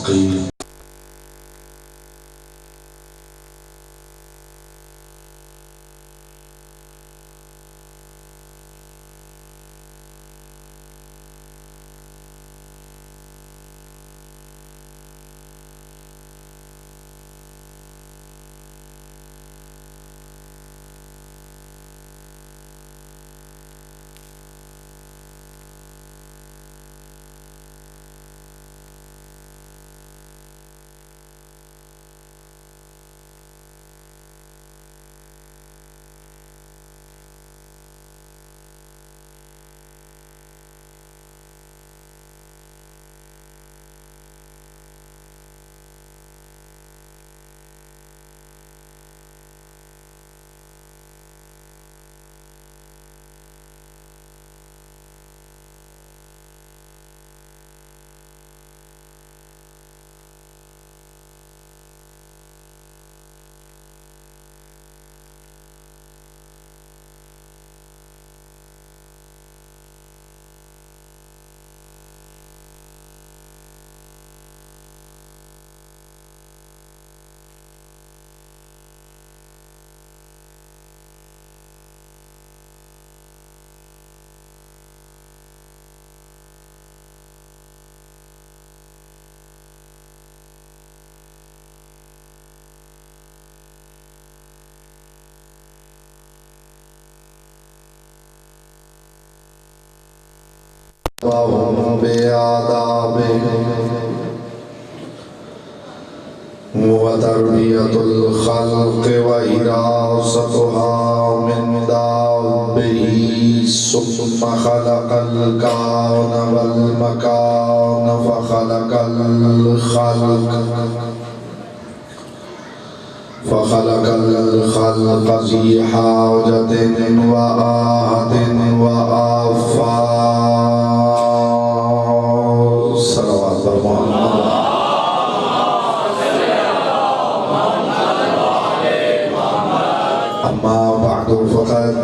المستقيم وهم بآدابه وتربية الخلق وإراستها من دابه ثم خلق الكون والمكان فخلق الخلق في حاجة وآهة وآفات صلوات محمد أما بعد فقد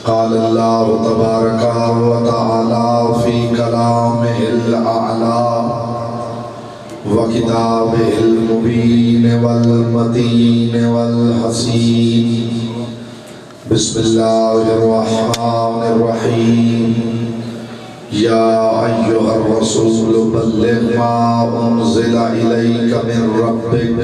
قال الله تبارك وتعالى في كلامه الأعلى وكتابه المبين والمتين والحسين بسم الله الرحمن الرحيم يا أيها الرسول بلغ ما أنزل إليك من ربك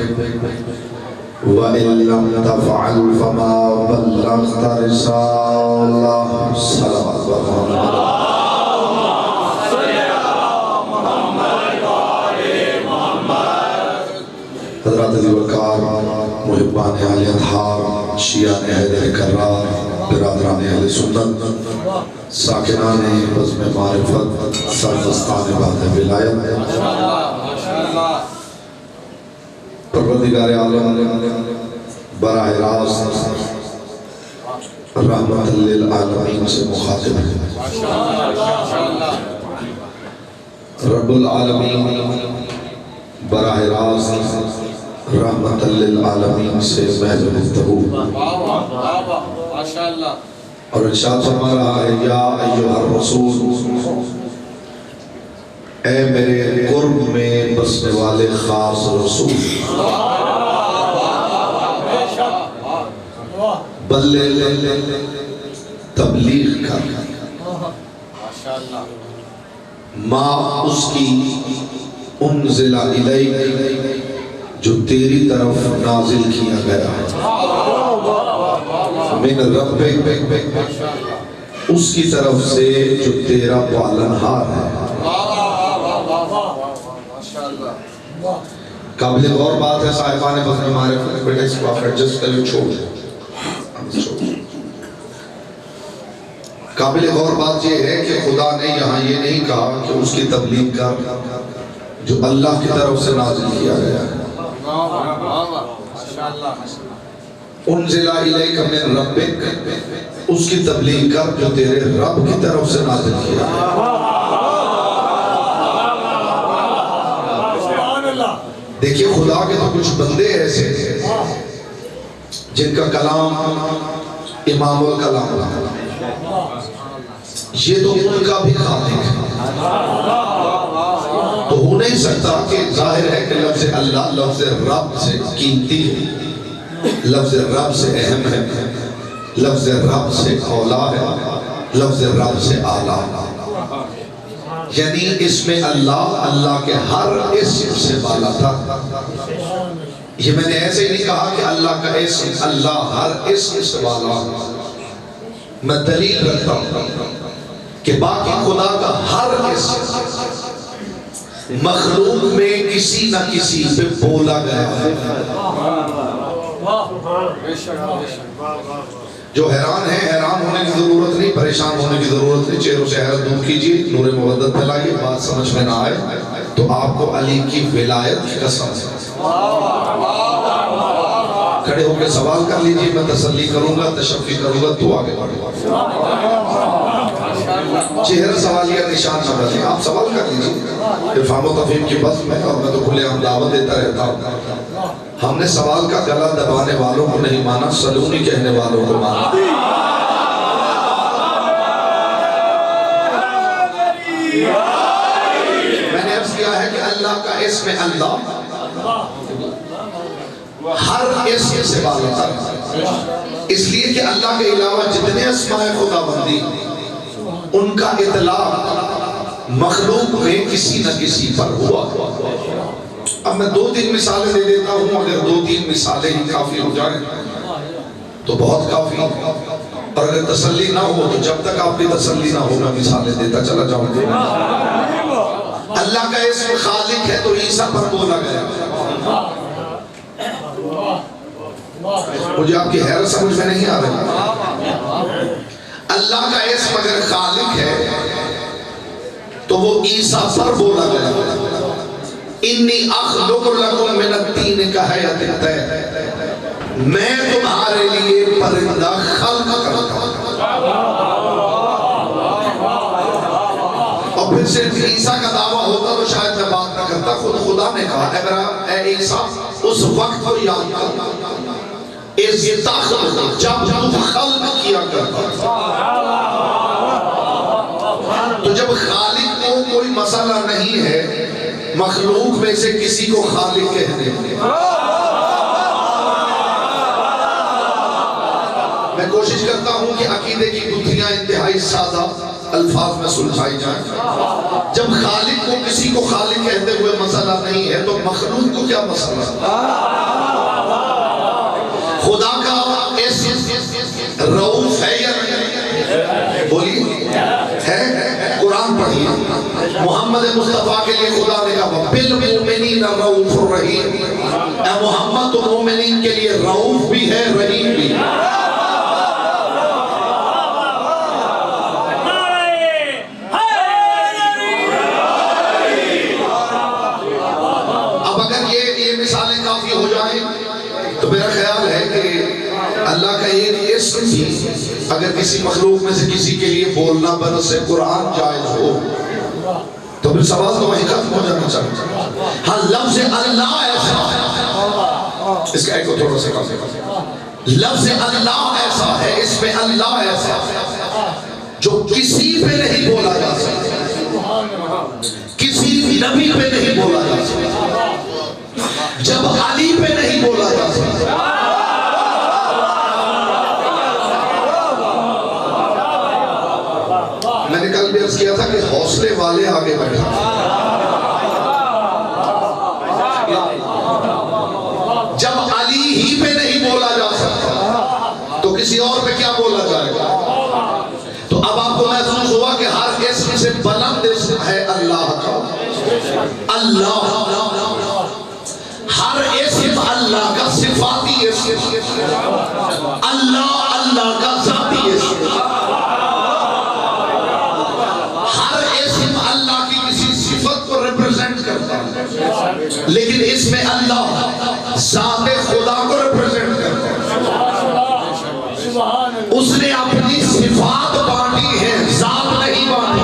وإن لم تفعل فما بلغت رسالة صلوات محمد حضرات عزیز وقار محبان اہل اطہار شیعان حیدر کرار برادران اہل سنت ساکنان بزم معرفت سرمستان بات ولایت پروردگار عالم براہ راست رحمت للعالمین سے مخاطب ہے رب العالمین براہ راست رحمت للعالمین سے محض گفتگو اور ارشاد فرما رہا ہے یا ایھا الرسول اے میرے قرب میں بسنے والے خاص رسول بلغ تبلیغ کر ما اس کی انزل الیک جو تیری طرف نازل کیا گیا من ربک اس کی طرف سے جو تیرا پالنہار ہے قابل غور بات ہے صاحبان بزم معرفت بیٹے اس کو آپ ایڈجسٹ کریں چھوڑ قابل غور بات یہ ہے کہ خدا نے یہاں یہ نہیں کہا کہ اس کی تبلیغ کا جو اللہ کی طرف سے نازل کیا گیا ہے انزل الیک من ربک اس کی تبلیغ کر جو تیرے رب کی طرف سے نازل کیا گیا دیکھیے خدا کے تو کچھ بندے ایسے ہیں جن کا کلام امام الکلام یہ تو ان کا بھی خالق ہے تو ہونے نہیں سکتا کہ ظاہر ہے کہ لفظ اللہ لفظ رب سے قیمتی ہے، لفظ رب سے اہم ہے، لفظ رب سے اولا ہے، لفظ رب سے اعلیٰ ہے۔ یعنی اس میں اللہ، اللہ کے ہر اسم سے بالا تھا۔ یہ میں نے ایسے ہی نہیں کہا کہ اللہ کا اسم، اللہ ہر اسم سے بالا ہے۔ میں دلیل رکھتا ہوں کہ باقی خدا کا ہر اسم مخلوق میں کسی نہ کسی پہ بولا گیا ہے۔ جو حیران ہے، حیران ہونے کی ضرورت نہیں، پریشان ہونے کی ضرورت نہیں، چہروں سے حیرت دور کیجیے، نور مودت پھیلائیے۔ بات سمجھ میں نہ آئے تو آپ کو علی کی ولایت کی قسم ہے کھڑے ہو کے سوال کر لیجیے، میں تسلی کروں گا، تشفی کروں گا، تو آگے بڑھو۔ چہرہ سوالیہ نشان نہ بنے، آپ سوال کر لیجیے۔ افہام و تفہیم کی بس میں، اور میں تو کھلے عام دعوت دیتا رہتا ہوں۔ ہم نے سوال کا گلا دبانے والوں کو نہیں مانا، سلونی کہنے والوں کو مانا۔ میں نے عرض کیا ہے کہ اللہ کا اسم اللہ ہر اسم سے بالا ہے، اس لیے کہ اللہ کے علاوہ جتنے اسماء خدا بندی ان کا اطلاق مخلوق میں کسی نہ کسی پر ہوا۔ اب میں 2-3 مثالیں دے دیتا ہوں، اگر 2-3 مثالیں ہی کافی ہو جائیں تو بہت کافی، اور اگر تسلی نہ ہو تو جب تک آپ کی تسلی نہ ہو میں مثالیں دیتا چلا جاؤں گا۔ اللہ کا اسم خالق ہے تو عیسیٰ پر بولا گیا۔ مجھے آپ کی حیرت سمجھ میں نہیں آ رہی۔ اللہ کا اسم اگر خالق ہے تو وہ عیسیٰ پر بولا گیا۔ انی اخلق لکم من الطین کہیۃ الطیر، میں تمہارے لیے پرندہ خلق کرتا ہوں۔ اور پھر صرف عیسیٰ کا دعویٰ ہوتا تو شاید میں بات نہ کرتا، خود خدا نے کہا اے عیسیٰ اس وقت کو یاد کر اس تخلق، جب تو خلق کیا کرتا۔ تو جب خالق کو کوئی مسئلہ نہیں ہے مخلوق میں سے کسی کو خالق کہنے، میں کوشش کرتا ہوں کہ عقیدے کی گتھیاں انتہائی سادہ الفاظ میں سلجھائی جائیں۔ جب خالق کو کسی کو خالق کہتے ہوئے مسئلہ نہیں ہے تو مخلوق کو کیا مسئلہ ہے؟ خدا کا اسم رؤوف ہے یا نہیں؟ بولیے ہے؟ قرآن پڑھیے، محمد مصطفیٰ کے لیے خدا نے کہا بالمؤمنین رؤوف الرحیم، اے محمد تو مومنین کے لیے رؤوف بھی ہے، رحیم بھی ہے۔ اب اگر یہ مثالیں کافی ہو جائیں تو میرا خیال ہے کہ اللہ کا ایک اسم بھی اگر کسی مخلوق میں سے کسی کے لیے بولنا برس قرآن جائز ہو تو پھر سوال تو وہیں ختم ہو جانا چاہیے۔ ہاں لفظ اللہ ایسا ہے، اس کا ایک کو تھوڑا سا کافی، لفظ اللہ ایسا ہے، اس میں اللہ ایسا ہے جو کسی پہ نہیں بولا جا سکتا، کسی نبی پہ نہیں بولا جا سکتا، جب علی پہ نہیں بولا جا سکتا۔ میں نے کل بھی عرض کیا تھا کہ حوصلے والے آگے بیٹھا، جب علی ہی پہ نہیں بولا جا سکتا تو کسی اور پہ کیا بولا جائے گا؟ تو اب آپ کو محسوس ہوا کہ ہر اسم سے بلند اسم ہے اللہ کا، اللہ، ہر اسم اللہ کا صفاتی اسم، اللہ اللہ کا ذاتی اسم، ہر اسم اللہ کی کسی صفت کو ریپرزینٹ کرتا ہے، لیکن اس میں اللہ ذات خدا کو ریپرزینٹ کرتا ہے۔ اس نے اپنی صفات بانٹی ہے، ذات نہیں بانٹی۔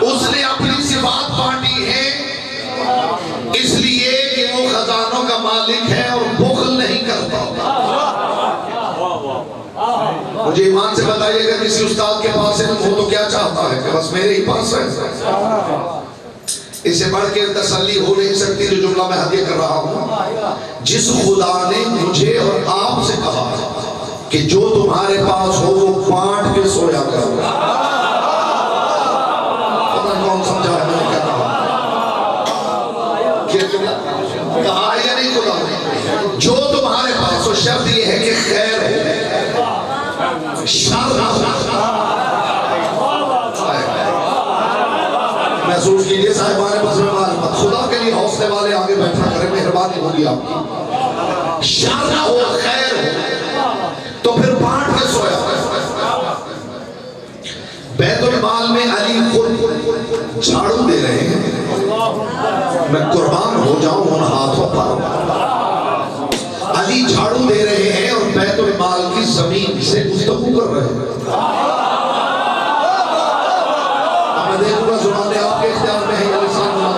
اس نے اپنی صفات بانٹی ہے اس لیے کہ وہ خزانوں کا مالک ہے اور بخل نہیں کرتا۔ مجھے ایمان سے بتائیے گا کسی استاد کے پاس علم ہو تو کیا چاہتا ہے کہ بس میرے ہی پاس ہے؟ اس سے بڑھ کے تسلی ہو نہیں سکتی جو جملہ میں ہدیہ کر رہا ہوں. جس خدا نے مجھے اور آپ سے کہا کہ جو تمہارے پاس ہو وہ بانٹ کے سویا کرو. پتہ کون سمجھا ہے میں نے کیا کہا؟ کہا یا نہیں خدا نے؟ جو تمہارے پاس ہو، شرط یہ ہے کہ خیر ہو، شر نہ ہو. محسوس کیجئے صاحبان بزم معلومات، خدا کے لیے حوصلے والے آگے بیٹھا کریں، مہربانی ہوگی آپ کی. شر نہ ہو خیر ہو تو پھر بانٹ کے سویا. بیت المال میں علی خود جھاڑو دے رہے ہیں. میں قربان ہو جاؤں ان ہاتھوں پر. علی جھاڑو دے رہے ہیں اور بیت المال کی زمین سے گفتگو کر رہے ہیں. میں دیکھوں گا زبانیں آپ کے اختیار میں ہے یا لسان اللہ.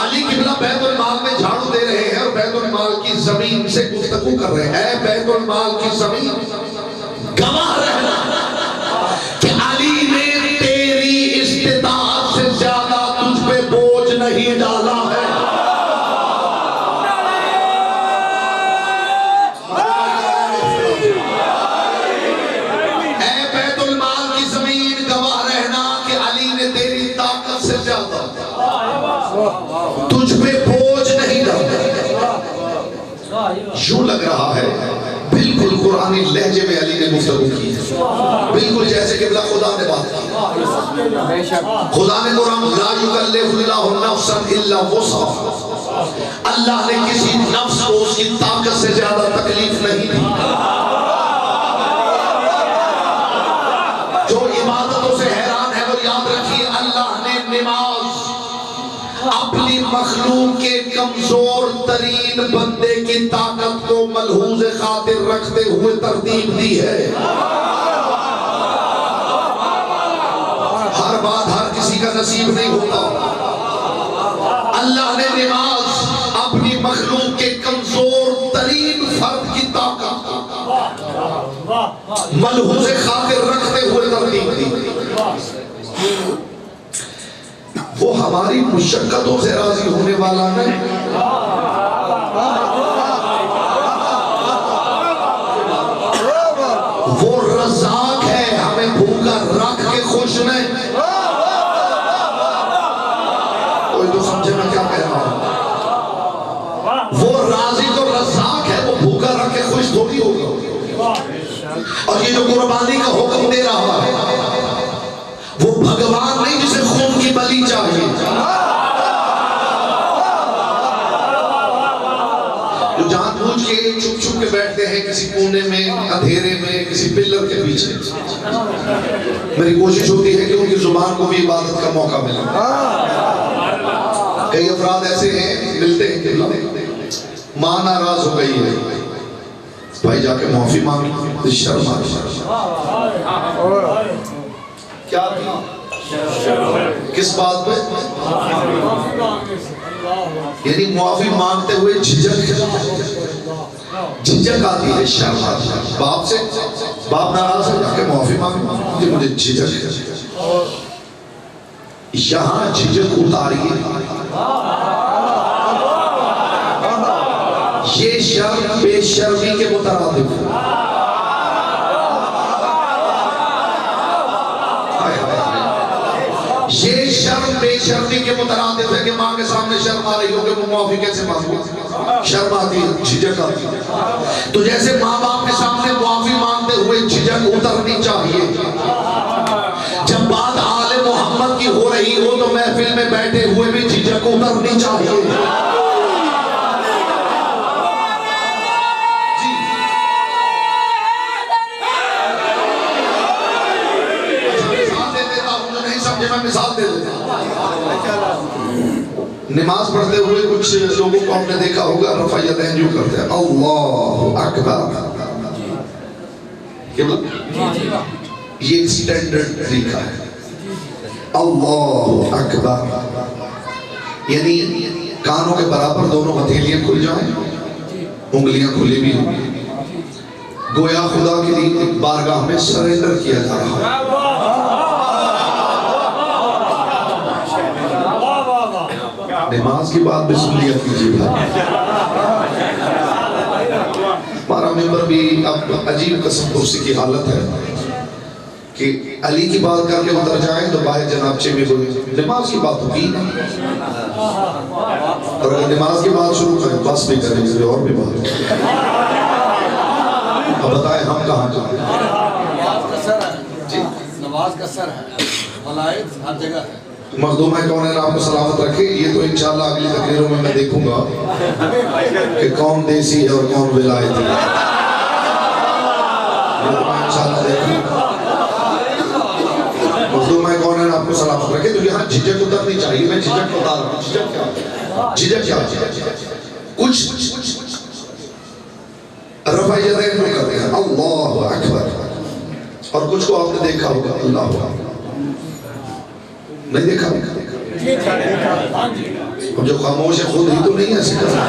علی قبلہ بیت المال میں جھاڑو دے رہے ہیں اور بیت المال کی زمین سے گفتگو کر رہے ہیں. اے بیت المال کی زمین، گواہ رہنا کہ علی نے تیری استطاعت سے زیادہ تجھ پہ بوجھ نہیں ڈالا ہے. اے بیت المال کی زمین، گواہ رہنا کہ علی نے تیری طاقت سے زیادہ تجھ پہ بوجھ نہیں ڈالا. یوں لگ رہا ہے بالکل قرآنی لہجے میں علی نے گفتگو کی ہے، بالکل جیسے کہ خدا نے بات کی. خدا نے قرآن لا یکلف اللہ نفسا الا وسعها، اللہ نے کسی نفس کو اس کی طاقت سے زیادہ تکلیف نہیں دی. جو عبادتوں سے حیران ہے وہ یاد رکھیے اللہ نے نماز اپنی مخلوق کے کمزور ترین بندے کی طاقت کو ملحوظ خاطر رکھتے ہوئے ترتیب دی ہے. ہر بات ہر کسی کا نصیب نہیں ہوتا. اللہ نے نماز اپنی مخلوق کے کمزور ترین فرد کی طاقت ملحوظ خاطر رکھتے ہوئے ترتیب دی. وہ ہماری مشقتوں سے راضی ہونے والا نہیں. وہ رزاق ہے، ہمیں بھوکا رکھ کے خوش نہیں. کوئی تو سمجھے میں کیا کہہ رہا ہوں؟ وہ رازق اور رزاق ہے، وہ بھوکا رکھ کے خوش تھوڑی ہوگا. اور یہ جو قربانی کا حکم دے رہا ہے وہ بھگوان نہیں جسے خون کی بلی چاہیے. جو جان بوجھ کے چھپ چھپ کے بیٹھتے ہیں کسی کونے میں، اندھیرے میں، کسی پلر کے پیچھے. میری کوشش ہوتی ہے کہ ان کی زبان کو بھی عبادت کا موقع ملے. کئی افراد ایسے ہیں ملتے ہیں کہ ماں ناراض ہو گئی ہے، بھائی جا کے معافی مانگی، شرم آ کیا کس بات پہ؟ یعنی معافی مانگتے ہوئے جھجک آتی ہے، شرم آتی ہے. باپ سے باپ ناراض ہے، جا کے معافی مانگی، مجھے جھجک ہے. یہاں جھجک اتاریے. یہ شرم بے شرمی کے مترادف ہے. یہ شرم بے شرمی کے مترادف ہے کہ ماں کے سامنے شرم آ رہی ہو کہ وہ معافی کیسے مانگو. شرم آتی ہے، جھجک آتی ہے. تو جیسے ماں باپ کے سامنے معافی مانگتے ہوئے جھجک اترنی چاہیے. جب بات آل محمد کی ہو رہی ہو تو محفل میں بیٹھے ہوئے بھی جھجک اترنی چاہیے. میں مثال دے دیتا ہوں. نماز پڑھتے ہوئے کچھ لوگوں کو ہم نے دیکھا ہوگا رفع یدین جو کرتے ہیں، اللہ اکبر. یہ ایک سٹینڈرڈ طریقہ ہے. اللہ اکبر یعنی کانوں کے برابر دونوں ہتھیلیاں کھل جائیں، انگلیاں کھلی بھی ہوں. گویا خدا کے لیے بارگاہ میں سرنڈر کیا جا رہا ہے. نماز کی بات بھی سن لیا کیجیے بھائی. ہمارا ممبر بھی اب عجیب قسم کرسی کی حالت ہے کہ علی کی بات کر کے اتر جائیں تو باہر جنابچے میں کوئی نماز کی بات ہوگی نہیں، اور اگر نماز کی بات شروع کریں بس بھی کریں گے اور بھی بات. اب بتائیں ہم کہاں جائیں؟ نماز کا سر ہے، نماز کا سر ہے، ملائک ہر جگہ ہے. مخدوم کونین آپ کو سلامت رکھے. یہ تو انشاءاللہ اگلی تقریروں میں دیکھوں گا کہ کون دیسی ہے اور کون ولایت ہے. یہ تو میں انشاءاللہ دیکھوں گا. مخدوم کونین آپ کو سلامت رکھے. تو یہاں جھجک اترنی چاہیے. میں جھجک بتا رہا ہوں. جھجک کیا کچھ رفع یدین کو کرتے ہیں اللہ اکبر، اور کچھ کو آپ نے دیکھا ہوگا اللہ اکبر. نہیں دیکھا؟ جو خاموش ہے خود ہی تو نہیں ایسے کرنا.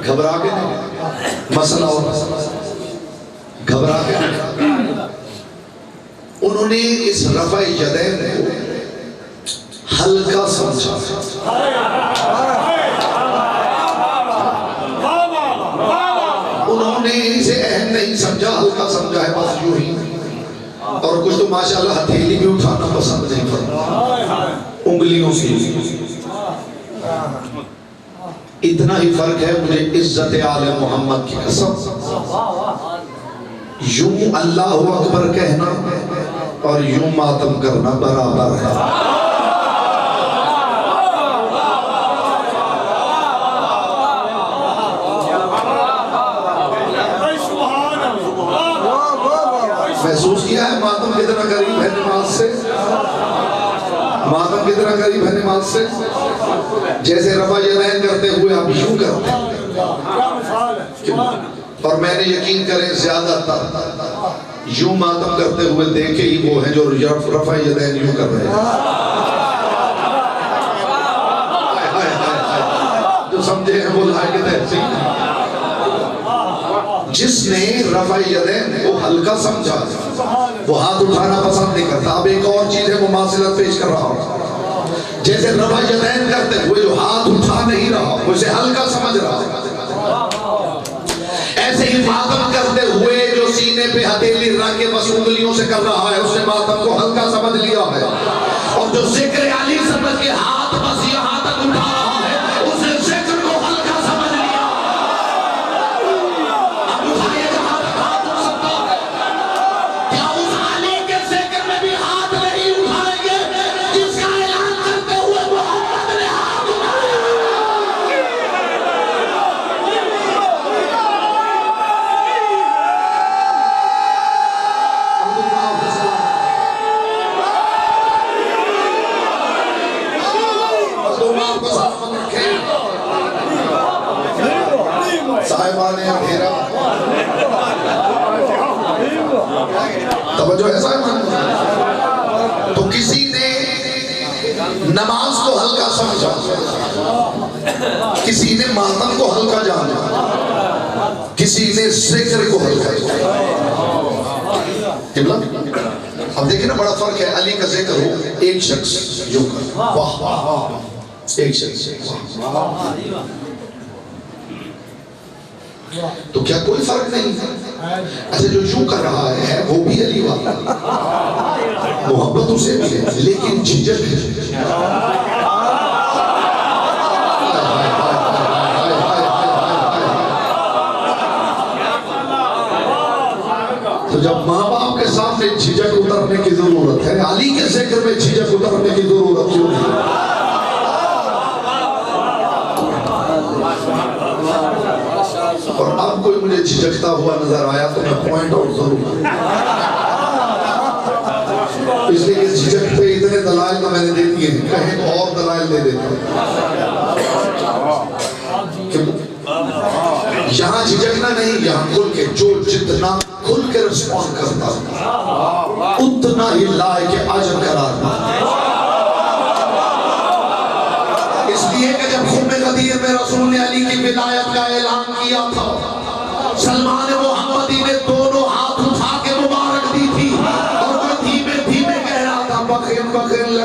گھبرا کے نہیں، مسئلہ اور گھبرا کے نہیں. انہوں نے اس رفع یدین کو ہلکا سمجھا. انہوں نے اسے اہم نہیں سمجھا، ہلکا سمجھا ہے بس یوں ہی. اور کچھ تو ماشاءاللہ ہتھیلی بھی اٹھانا پسند نہیں کرتا انگلیوں سے. اتنا ہی فرق ہے. مجھے عزت آل محمد کی قسم یوں اللہ اکبر کہنا اور یوں ماتم کرنا برابر ہے. محسوس کیا ہے ماتم کتنا قریب ہے نماز سے؟ ماتم کتنا قریب ہے نماز سے؟ جیسے رفع یدین کرتے ہوئے آپ یوں کرتے ہیں. اور میں نے یقین کریں زیادہ تر یوں ماتم کرتے ہوئے دیکھے ہی وہ ہیں جو رفع یدین یوں کر رہے ہیں. جو سمجھے ہیں وہ لائے کے تحصیل. جس نے رفع یدین کو ہلکا سمجھا وہ ہاتھ اٹھانا پسند نہیں کرتا. اب ایک اور چیز ہے مماثلت پیش کر رہا ہوں. جیسے رفع یدین کرتے ہوئے جو ہاتھ اٹھا نہیں رہا وہ اسے ہلکا سمجھ رہا، ایسے ہی ماتم کرتے ہوئے جو سینے پہ ہتھیلی رکھ کے بس انگلیوں سے کر رہا ہے اس نے ماتم کو ہلکا سمجھ لیا ہے. اور جو ذکر علی سمجھ کے ہاتھ بس یہاں تک اٹھا رہا ہے اس نے ذکر کو ہلکا سمجھ لیا. اب اٹھائیے جو ہاتھ اٹھ سکتا ہے. کیا اس علی کے ذکر میں بھی ہاتھ نہیں اٹھائیں گے جس کا اعلان کرتے ہوئے محمد نے ہاتھ اٹھایا؟ صاحبان اندھیرا توجہ ہے صاحبان. تو کسی نے نماز کو ہلکا سمجھا، کسی نے ماتم کو ہلکا جانا، کسی نے ذکر کو ہلکا جانا. اب دیکھیں نا بڑا فرق ہے. علی کا ذکر ہو ایک شخص یوں کر واہ واہ، ایک شخص تو کیا کوئی فرق نہیں؟ اچھا جو یوں کر رہا ہے وہ بھی علی والا، محبت اسے بھی ہے لیکن جھجک ہے. تو جب ماں باپ کے سامنے جھجک اترنے کی ضرورت ہے، علی کے ذکر میں جھجک اترنے کی ضرورت کیوں نہیں؟ اور اب کوئی مجھے جھجکتا ہوا نظر آیا تو میں پوائنٹ آؤٹ ضرور. اس لیے کہ جھجک پہ اتنے دلائل تو میں نے دے دیے ہیں، کہیں تو اور دلائل دے دیتا ہوں. یہاں جھجکنا نہیں، یہاں کھل کے جو جتنا کھل کے رسپونڈ کرتا اتنا ہی لائق اجر قرار پاتا. اس لیے کہ جب خم غدیر میں رسول نے علی کی ولایت کا اعلان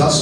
10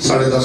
10:30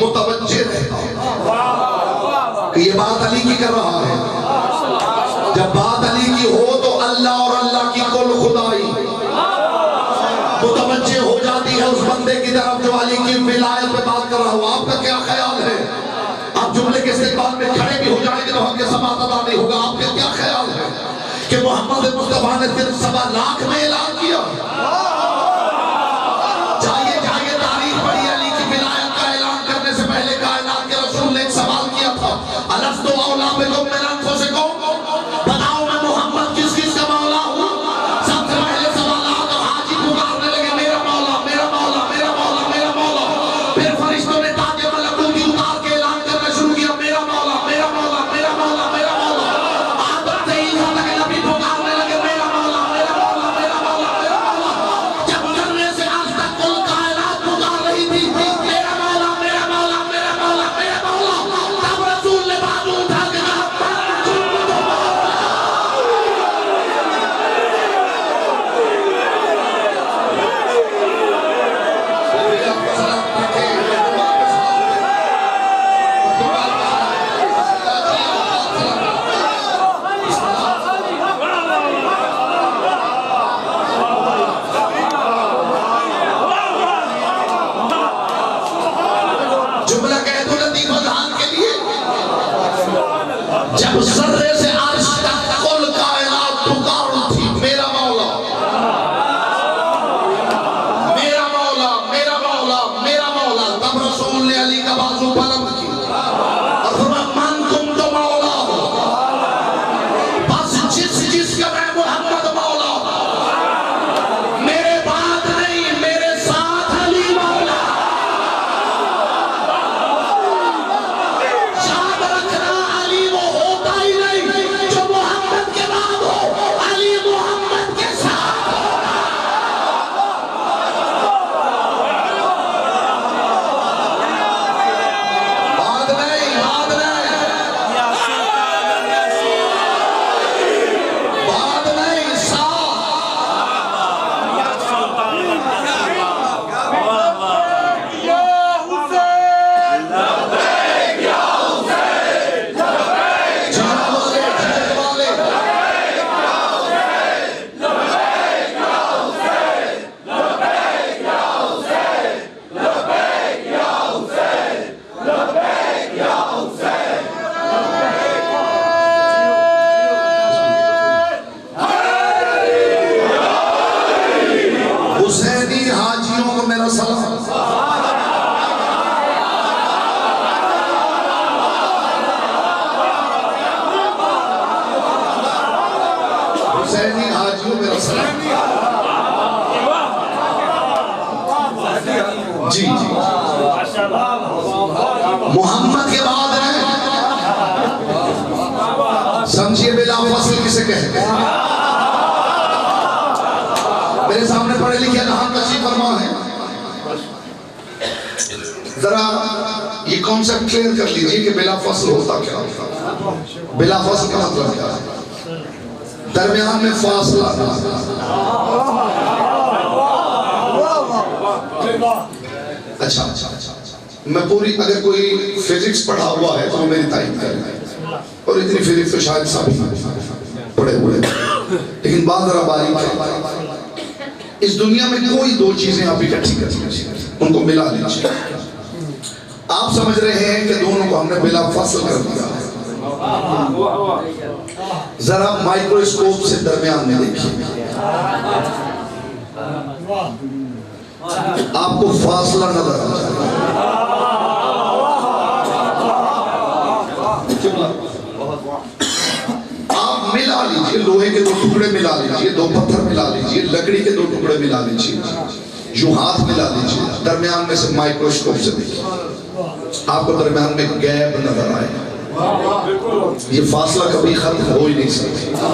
متوجہ رہتا کہ یہ بات علی کی کر رہا ہے. جب بات علی کی ہو تو اللہ اور اللہ کی کل خدائی متوجہ ہو جاتی ہے اس بندے کی طرف جو علی کی ولایت پہ بات کر رہا ہو. آپ کا کیا خیال ہے؟ آپ جملے کے استقبال میں کھڑے بھی ہو جائیں گے تو ہم یہ سماعت ادا نہیں ہوگا. آپ کا کیا خیال ہے کہ محمد مصطفیٰ نے صرف 1.25 لاکھ میں اعلان کیا؟ جائیے تاریخ پڑھی. علی کی ولایت کا اعلان کرنے سے پہلے کائنات کے رسول نے ایک سوال کیا تھا, الستُ اولیٰ بکم من انفسکم, بتاؤ میں محمد کس کس کا مولا ہوں؟ سب سے پہلے سوالات اور حاجی پکارنے لگے میرا مولا میرا مولا میرا مولا میرا مولا. پھر فرشتوں نے تاج ملکوتی اتار کے اعلان کرنا شروع کیا میرا مولا میرا مولا میرا مولا میرا مولا. آدم سے عیسیٰ تک نبی پکارنے لگے میرا مولا میرا مولا میرا مولا میرا مولا. جب ذرے سے آج تک کل کائنات پکار رہی تھی میرا مولا میرا مولا میرا مولا میرا مولا, تب رسول نے بازو اٹھا کے کہا جملہ کہہ دو لطیف اذہان کے لیے. جب ذرے سے عرش تک کل کائنات پکار تھی میرا مولا میرا مولا میرا مولا میرا مولا, تب رسول نے علی کا بازو بلند کیا اور فرمایا من کنت مولا, بس جس کا میں محمد مولا, میرے بعد نہیں میرے ساتھ علی مولا. یاد رکھنا علی وہ ہوتا ہی نہیں جو محمد کے بعد ہو, علی محمد کے ساتھ ہوگا. بعد نہیں بعد نہیں بعد نہیں ساتھ. جہاں سے جھجک والے حسینی حاجیوں کو میرا سلام. حسینی حاجیوں میرا سلام. جی محمد کے بعد ہے سمجھیے بلا فصل کسے کہتے ہیں. میرے سامنے پڑھے لکھے نہاں تشریف فرما ہے, ذرا یہ کانسیپٹ کلیئر کر لیجئے کہ بلا فصل ہوتا کیا ہوتا. بلا فصل کا مطلب کیا ہے؟ درمیان میں فاصلہ نہ. اچھا میں پوری, اگر کوئی فزکس پڑھا ہوا ہے تو وہ میری تائید کرے, اور اتنی فزکس تو شاید سب پڑھے ہوئے, لیکن بات ذرا باریک ہے. اس دنیا میں کوئی دو چیزیں آپ اکٹھی کر لیجیے, ان کو ملا لیجیے. آپ سمجھ رہے ہیں کہ دونوں کو ہم نے بلا فصل کر دیا. ذرا مائکروسکوپ سے درمیان میں دیکھیے, آپ کو فاصلہ نظر آ جائے. آپ ملا لیجئے, لوہے کے 2 ٹکڑے ملا لیجئے, 2 پتھر ملا لیجئے, لکڑی کے 2 ٹکڑے ملا لیجئے, جو ہاتھ ملا لیجئے, درمیان میں سے مائکروسکوپ سے دیکھیے, آپ کو درمیان میں گیپ نظر آئے. یہ فاصلہ کبھی ختم ہو ہی نہیں سکتا.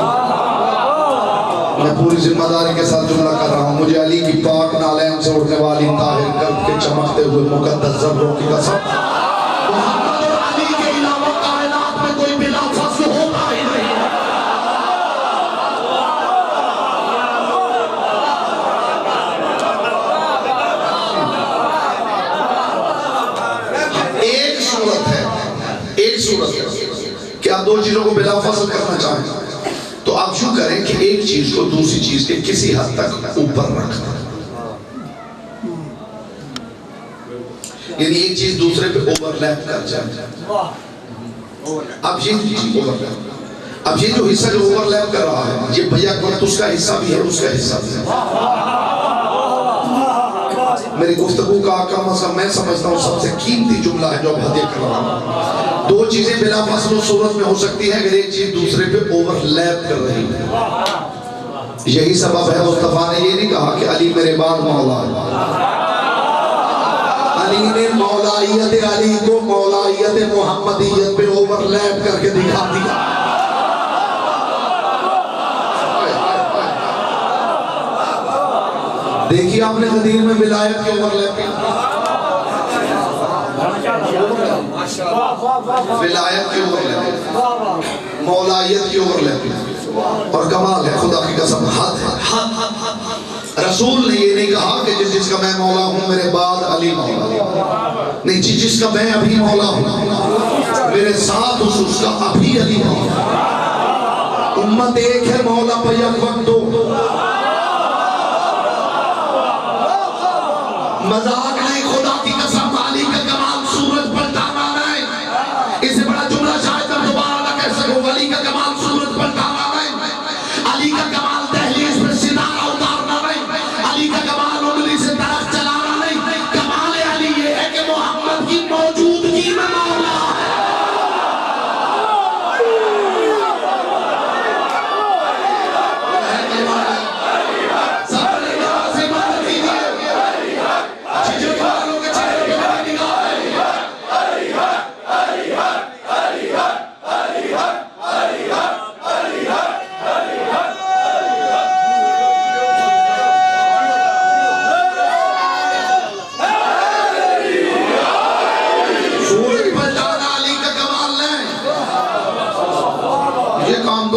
میں پوری ذمہ داری کے ساتھ جملہ کر رہا ہوں, مجھے علی کی پاک نالین سے اڑنے والی طاہر قلب کے چمکتے ہوئے مقدس زبروں کی قسم, محمد اور علی کے علاوہ کائنات میں کوئی بلا فصل ہوتا ہی نہیں. صورت کہ آپ دو چیزوں کو بلا فصل کرنا چاہیں تو آپ یوں کریں کہ ایک چیز کو دوسری چیز کے کسی حد تک اوپر رکھنا، یعنی ایک چیز دوسرے پہ اوور لیپ کر جائے. اب یہ جو حصہ جو اوور لیپ کر رہا ہے یہ بھیا وقت اس کا حصہ بھی ہے، اس کا حصہ بھی ہے. میری گفتگو کا آقا مثلا میں سمجھتا ہوں سب سے قیمتی جملہ ہے جو اب ہدیہ کر رہا ہوں. دو چیزیں بلا فصل و صورت میں ہو سکتی ہے اگر ایک چیز دوسرے پہ اوور لیپ کر رہی ہے. یہی سبب ہے مصطفیٰ نے یہ نہیں کہا کہ علی میرے بعد مولا ہے. علی نے مولائیت علی کو مولائیت محمدیت پہ اوور لیپ کر کے دکھا دیا. دیکھیے آپ نے غدیر میں ولایت کے اوور لیپ کیا، ولایت کے اوور لیپ، مولائیت کے اوور لیپ. اور کمال ہے خدا کی قسم، حد ہے. رسول نے یہ نہیں کہا کہ جس کا میں مولا ہوں میرے بعد علی مولا نہیں، جس کا میں ابھی مولا ہوں میرے ساتھ اس کا ابھی علی مولا. امت ایک ہے، مولا بیک وقت دو. مذاق نہیں، خدا کی قسم علی کا کمال سورج پلٹانا نہیں. اس سے بڑا جملہ شاید میں دوبارہ نہ کہہ سکوں. علی کا کمال سورج پلٹانا نہیں، علی کا کمال دہلیز پر ستارہ اتارنا نہیں، علی کا کمال انگلی سے درخت چلانا نہیں. کمال علی یہ ہے کہ محمد کی موجودگی میں مولا ہے.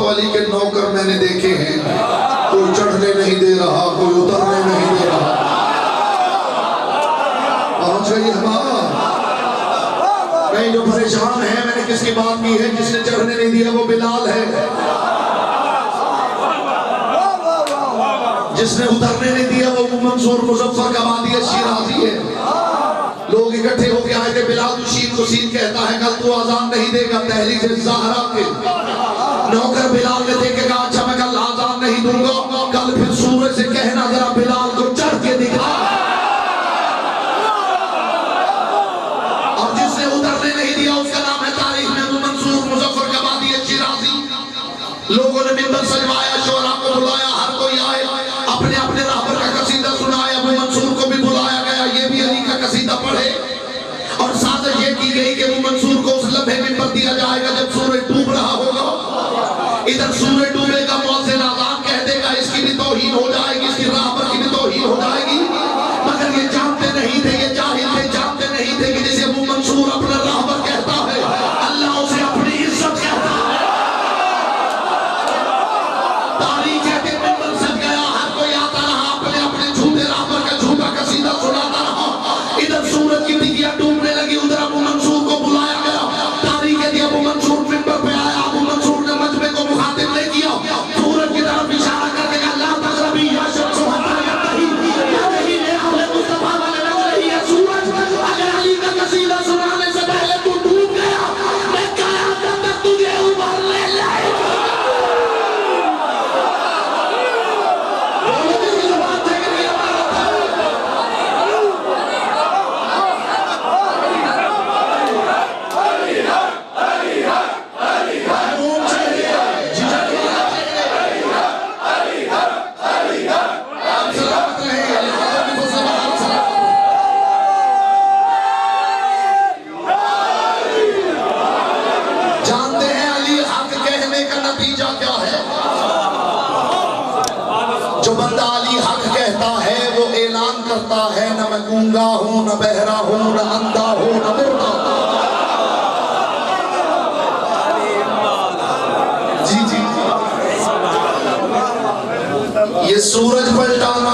علی کے نوکر میں نے دیکھے ہیں، کوئی چڑھنے نہیں دے رہا، کوئی اترنے نہیں دے رہا. پہنچ گئی ہمارا نہیں. جو پریشان ہے میں نے کس کی بات کی ہے، جس نے چڑھنے نہیں دیا وہ بلال ہے، جس نے اترنے نہیں دیا وہ منصور مظفر کا بادی شیرازی ہے. لوگ اکٹھے ہو کے آئے تھے. بلال شین کو سین کہتا ہے کل تو آزان نہیں دے گا تحریک زہرا کے. نوکر بلال نے دیکھے کہا اچھا میں کل آزان نہیں دوں گا، کل پھر سورج سے کہنا ذرا بلال کو چڑھ کے دکھا. اور جس نے اترنے نہیں دیا اس کا نام ہے تاریخ میں منصور مظفر کا بادی شیرازی. لوگوں نے منبر سجوایا، شعراء کو بلایا، ہر کوئی آئے، اپنے اپنے راہبر کا قصیدہ سنایا. ابو منصور کو بھی بلایا گیا، یہ بھی علی کا قصیدہ پڑھے. اور سازش یہ کی گئی کہ ابو منصور کو اس لمحے منبر دیا جائے گا جب سورج ڈوب رہا ہوگا. ادھر سورج ڈوبے گا، مؤذن آذان کہہ دے گا، اس کی بھی توہین ہو جائے گی، اس کی راہبر کی بھی توہین ہو جائے گی. مگر یہ جانتے نہیں تھے، یہ جاہل تھے، جانتے نہیں تھے کہ جسے ابو منصور اپنا راہبر کہتا ہے اللہ اسے اپنی عزت کہتا ہے. تاریخ ہے کہ منبر سج گیا، ہر کوئی آتا رہا، اپنے اپنے جھوٹے راہبر کا جھوٹا قصیدہ سناتا رہا. ادھر سورج کی ٹکیاں ڈوبنے لگی، ادھر ابو منصور کو بلایا گیا. تاریخ ہے کہ ابو منصور منبر پہ آیا. ابو منصور نے مجمع کو مخاطب نہیں کیا، سورج کی طرف اشارہ کر کے کہا لا تقربی یا شمس حتی یرتحی. یا نہیں لے اہل مصطفیٰ والے لگ رہی ہے سورج. اگر علی کا قصیدہ سنانے سے پہلے تو ڈوب گیا، میں قیامت تک تجھے ابھر لے لائے گا. ہے نہ میں گونگا ہوں، نہ بہرا ہوں، نہ اندھا ہوں، نہ مردہ. جی جی یہ سورج پلٹانا